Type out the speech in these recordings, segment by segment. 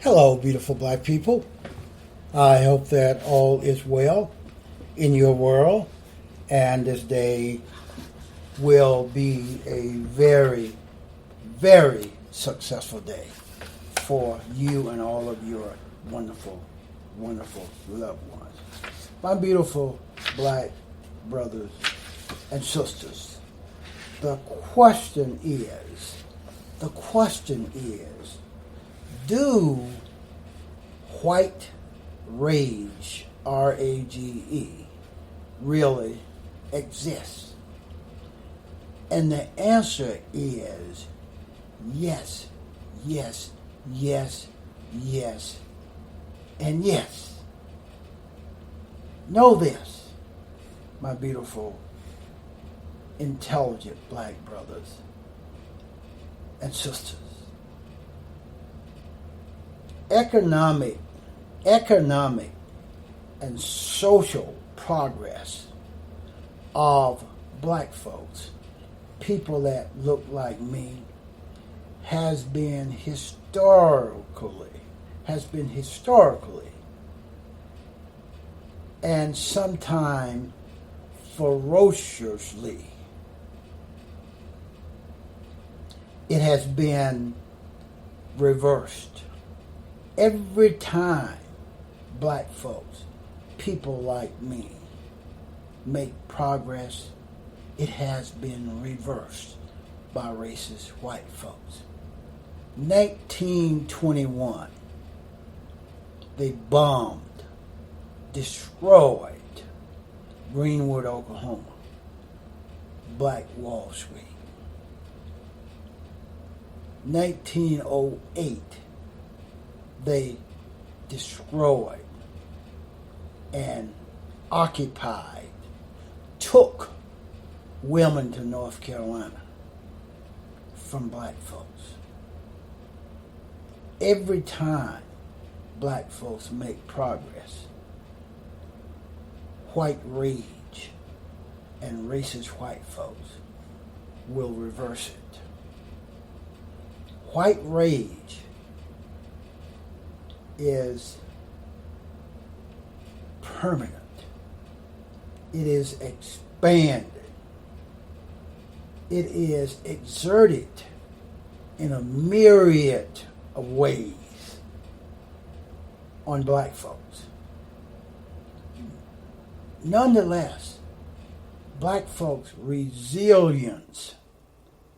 Hello, beautiful black people. I hope that all is well in your world, and this day will be a very, very successful day for you and all of your wonderful, wonderful loved ones. My beautiful black brothers and sisters, the question is, do white rage, R-A-G-E, really exist? And the answer is yes, yes, yes, yes, and yes. Know this, my beautiful, intelligent black brothers and sisters. Economic and social progress of black folks, people that look like me, has been historically and sometimes ferociously, it has been reversed. Every time black folks, people like me, make progress, it has been reversed by racist white folks. 1921, they bombed, destroyed Greenwood, Oklahoma, Black Wall Street. 1908, they destroyed and occupied, took Wilmington, North Carolina from black folks. Every time black folks make progress, white rage and racist white folks will reverse it. White rage is permanent. It is expanded. It is exerted in a myriad of ways on black folks. Nonetheless, black folks' resilience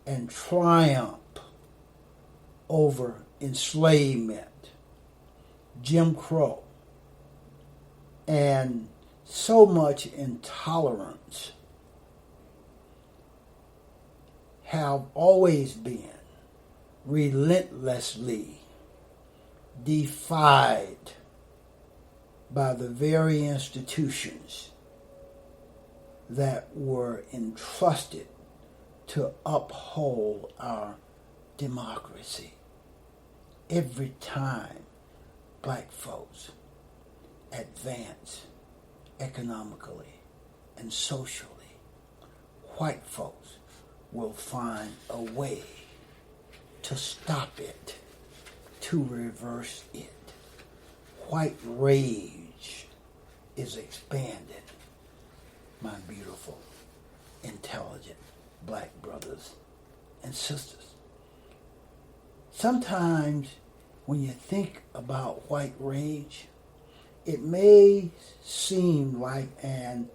and triumph over enslavement, Jim Crow, and so much intolerance have always been relentlessly defied by the very institutions that were entrusted to uphold our democracy. Every time black folks advance economically and socially, white folks will find a way to stop it, to reverse it. White rage is expanding, my beautiful, intelligent black brothers and sisters. Sometimes when you think about white rage, it may seem like an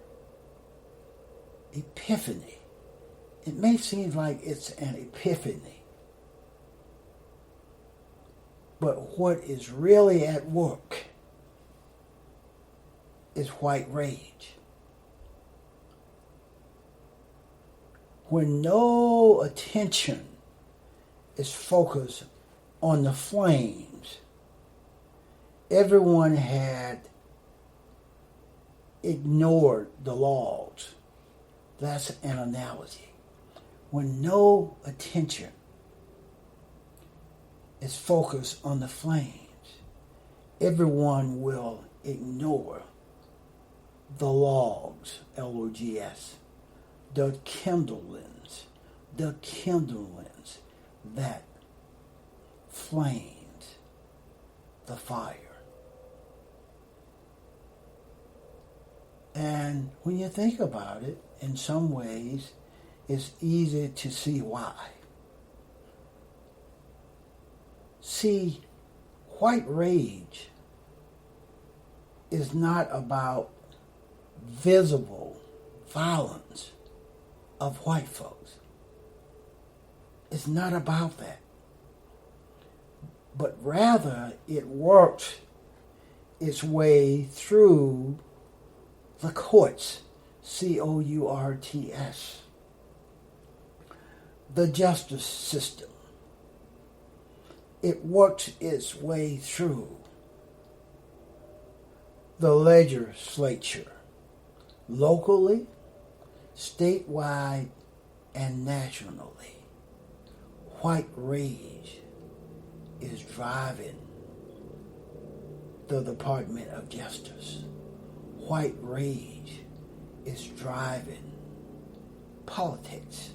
epiphany. It may seem like it's an epiphany. But what is really at work is white rage. When no attention is focused on the flames, everyone had ignored the logs. That's an analogy. When no attention is focused on the flames, everyone will ignore the logs, L-O-G-S, the kindlings that flames the fire. And when you think about it, in some ways, it's easy to see why. See, white rage is not about visible violence of white folks. It's not about that. But rather, it works its way through the courts, courts, the justice system. It works its way through the legislature, locally, statewide, and nationally. White rage is driving the Department of Justice. White rage is driving politics,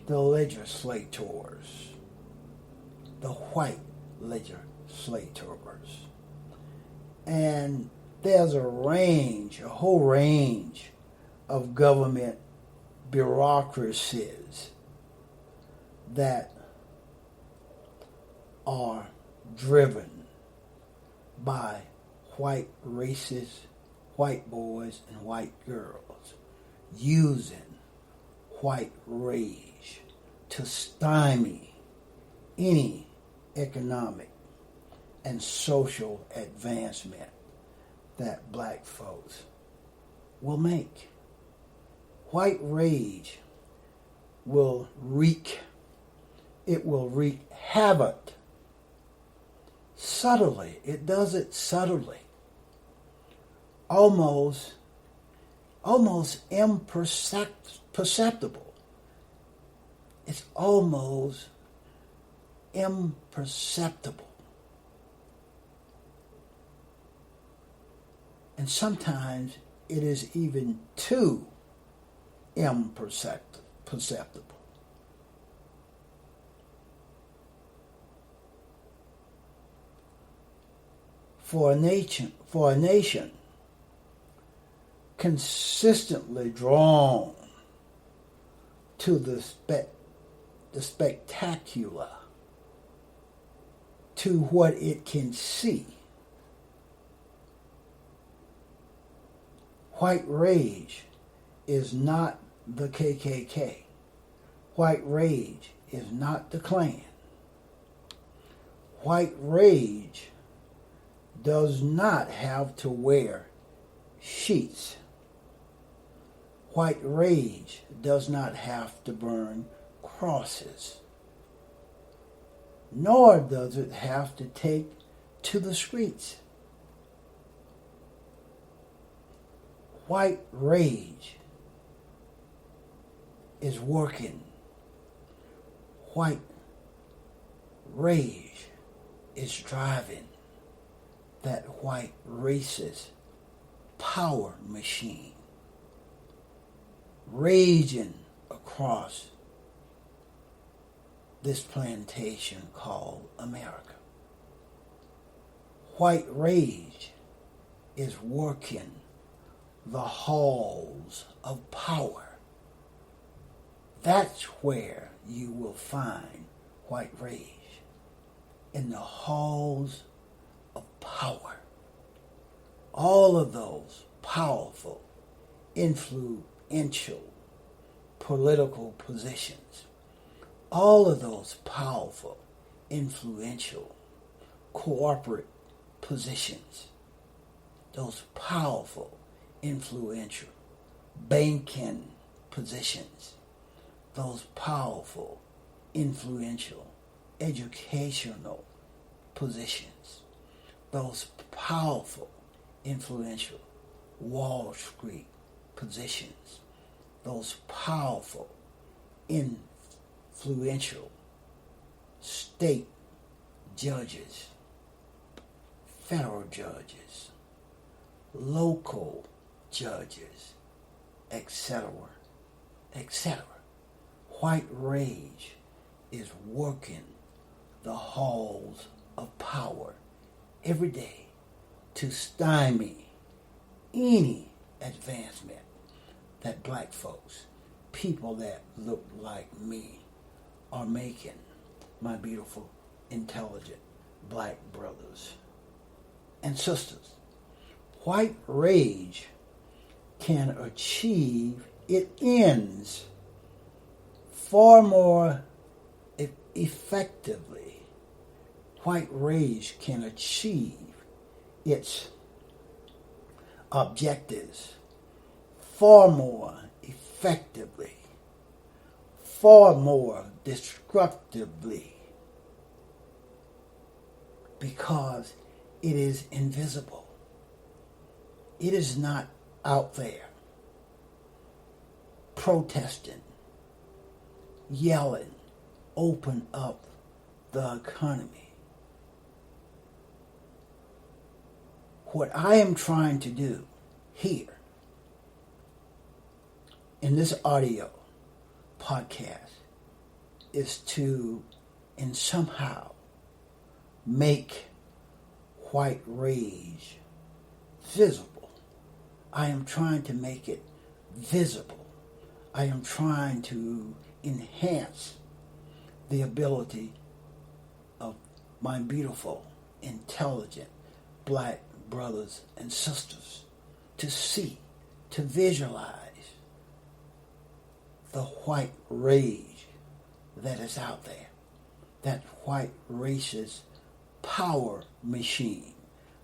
the legislators, the white legislators. And there's a whole range of government bureaucracies that are driven by white racists, white boys, and white girls using white rage to stymie any economic and social advancement that black folks will make. White rage will wreak havoc subtly. It does it subtly, almost imperceptible. It's almost imperceptible. And sometimes it is even too imperceptible. For a nation consistently drawn to the spectacular, to what it can see, white rage is not the KKK. White rage is not the Klan. White rage does not have to wear sheets. White rage does not have to burn crosses. Nor does it have to take to the streets. White rage is working. White rage is driving that white racist power machine, raging across this plantation called America. White rage is working the halls of power. That's where you will find white rage, in the halls of power. All of those powerful, influential political positions, all of those powerful, influential corporate positions, those powerful, influential banking positions, those powerful, influential educational positions, those powerful, influential Wall Street positions, those powerful, influential state judges, federal judges, local judges, etc., etc. White rage is working the halls of power every day to stymie any advancement that black folks, people that look like me, are making, my beautiful, intelligent black brothers and sisters. White rage can achieve its ends far more effectively. White rage can achieve its objectives far more effectively, far more destructively, because it is invisible. It is not out there protesting, yelling, open up the economy. What I am trying to do here in this audio podcast is to, and somehow, make white rage visible. I am trying to make it visible. I am trying to enhance the ability of my beautiful, intelligent black brothers and sisters to see, to visualize the white rage that is out there, that white racist power machine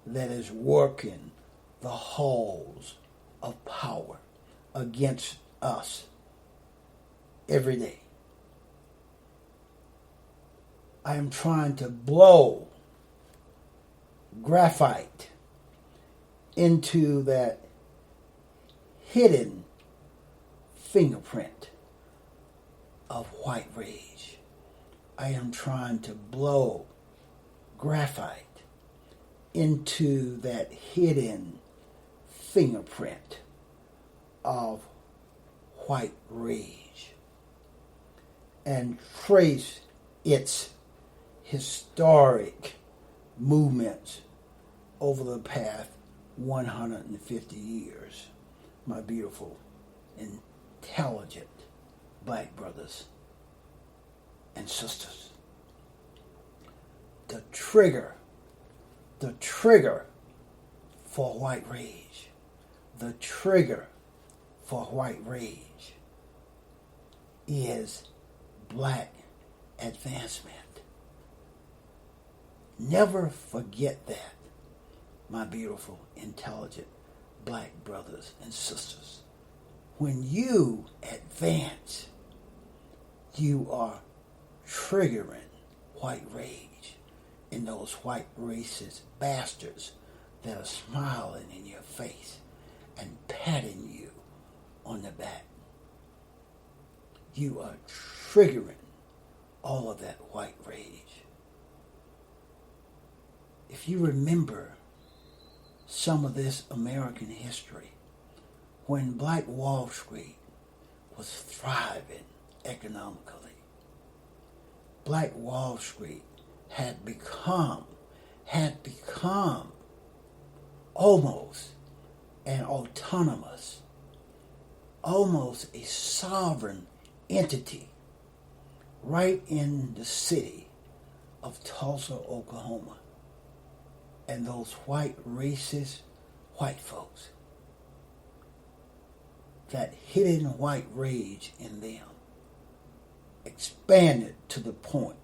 that is working the halls of power against us every day. I am trying to blow graphite into that hidden fingerprint of white rage. I am trying to blow graphite into that hidden fingerprint of white rage and trace its historic movements over the past 150 years. My beautiful, intelligent black brothers and sisters. The trigger for white rage, the trigger for white rage is black advancement. Never forget that, my beautiful, intelligent black brothers and sisters. When you advance, you are triggering white rage in those white racist bastards that are smiling in your face and patting you on the back. You are triggering all of that white rage. If you remember some of this American history, when Black Wall Street was thriving economically, Black Wall Street had become almost an autonomous, almost a sovereign entity right in the city of Tulsa, Oklahoma. And those white racist white folks, that hidden white rage in them expanded to the point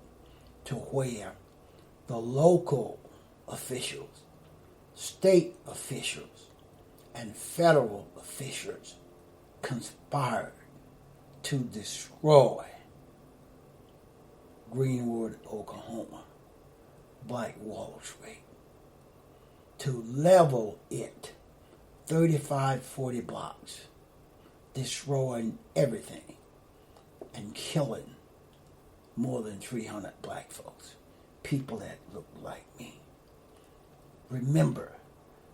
to where the local officials, state officials, and federal officials conspired to destroy Greenwood, Oklahoma, Black Wall Street, to level it 35, 40 blocks, destroying everything and killing more than 300 black folks, people that look like me. Remember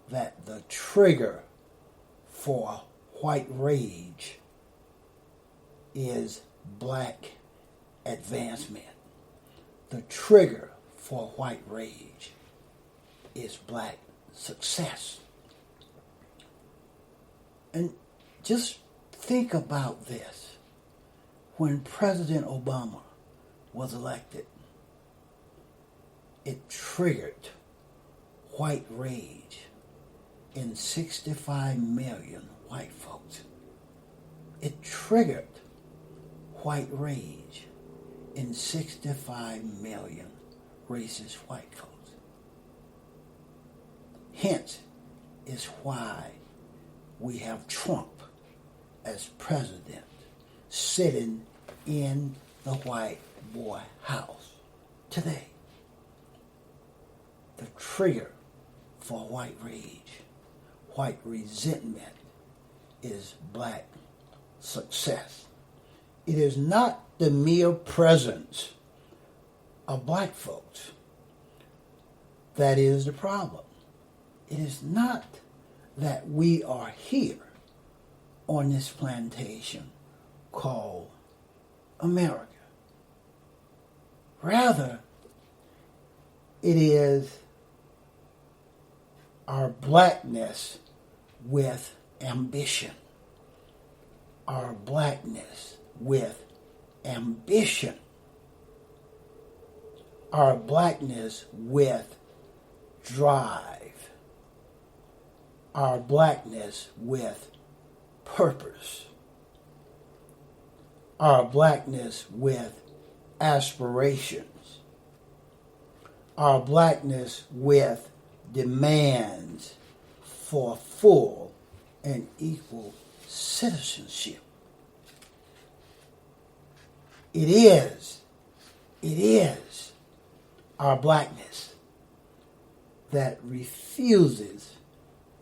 that the trigger for white rage is black advancement. The trigger for white rage is black success. And just think about this. When President Obama was elected, it triggered white rage in 65 million white folks. It triggered white rage in 65 million racist white folks. Hence is why we have Trump as president sitting in the white boy house today. The trigger for white rage, white resentment is black success. It is not the mere presence of black folks that is the problem. It is not that we are here on this plantation called America. Rather, it is our blackness with ambition. Our blackness with ambition. Our blackness with drive. Our blackness with purpose. Our blackness with aspirations. Our blackness with demands for full and equal citizenship. It is our blackness that refuses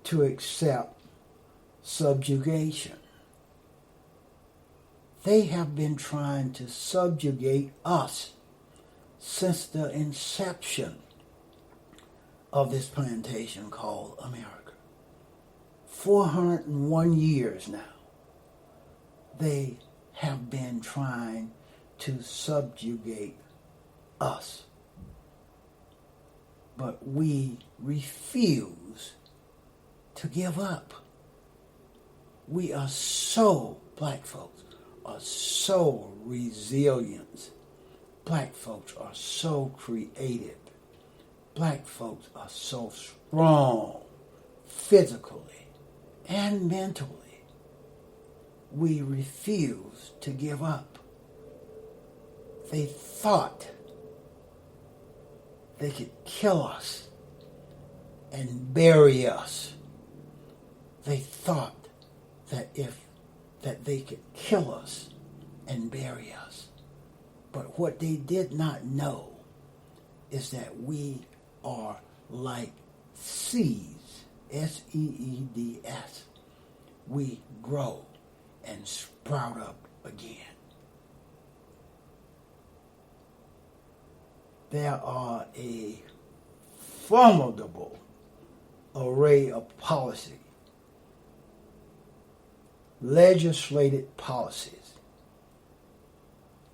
to accept subjugation. They have been trying to subjugate us since the inception of this plantation called America. 401 years now, they have been trying to subjugate us. But we refuse to give up. We are so, black folks are so resilient. Black folks are so creative. Black folks are so strong physically and mentally. We refuse to give up. They thought they could kill us and bury us. They thought that they could kill us and bury us. But what they did not know is that we are like seeds, seeds. We grow and sprout up again. There are a formidable array of policy, legislated policies,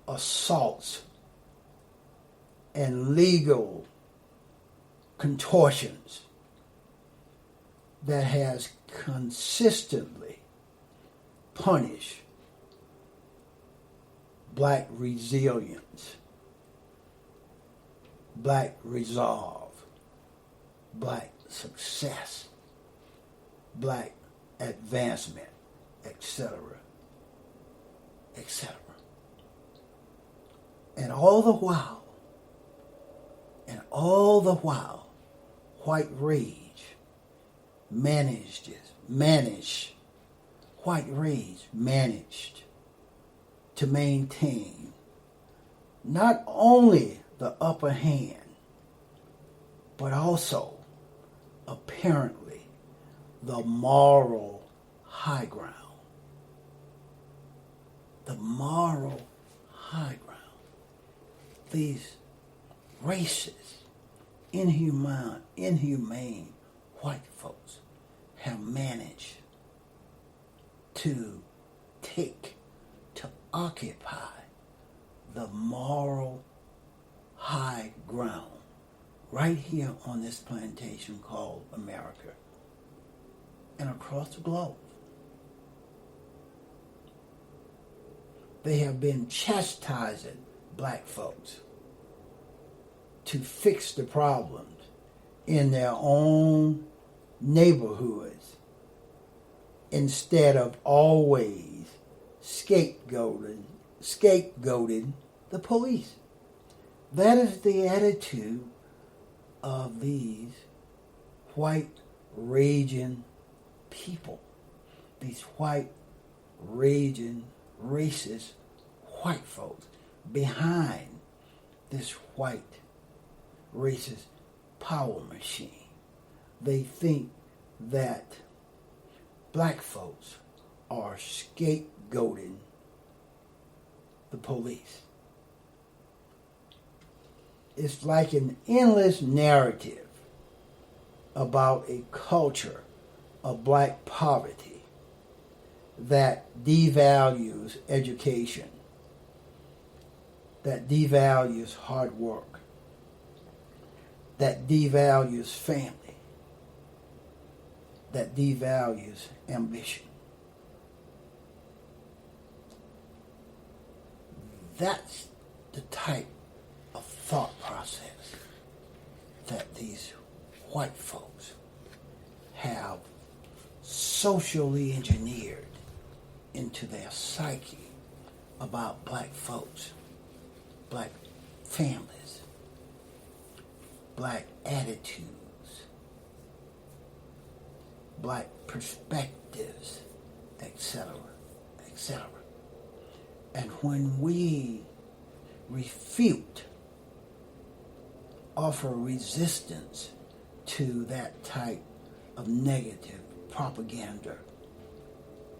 assaults, and legal contortions that has consistently punished black resilience, black resolve, black success, black advancement, etc., etc. And all the while, white rage managed to maintain not only the upper hand, but also apparently the moral high ground. The moral high ground. These racist, inhumane white folks have managed to occupy the moral high ground right here on this plantation called America and across the globe. They have been chastising black folks to fix the problems in their own neighborhoods instead of always scapegoating the police. That is the attitude of these white raging people, these white raging racist white folks behind this white racist power machine. They think that black folks are scapegoating the police. It's like an endless narrative about a culture of black poverty that devalues education, that devalues hard work, that devalues family, that devalues ambition. That's the type of thought process that these white folks have socially engineered into their psyche about black folks, black families, black attitudes, black perspectives, etc., etc. And when we refute, offer resistance to that type of negative propaganda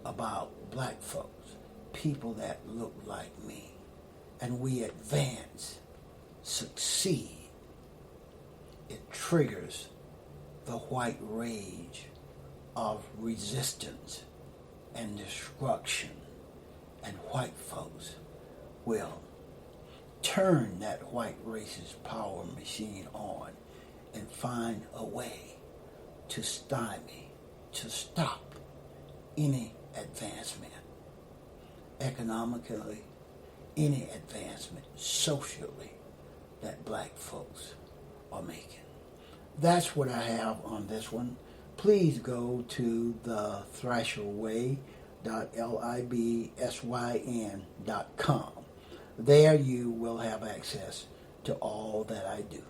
about black folks, people that look like me, and we advance, succeed, it triggers the white rage of resistance and destruction, and white folks will turn that white racist power machine on and find a way to stymie, to stop any advancement economically, any advancement socially that black folks are making. That's what I have on this one. Please go to the thrasherway.libsyn.com. There you will have access to all that I do.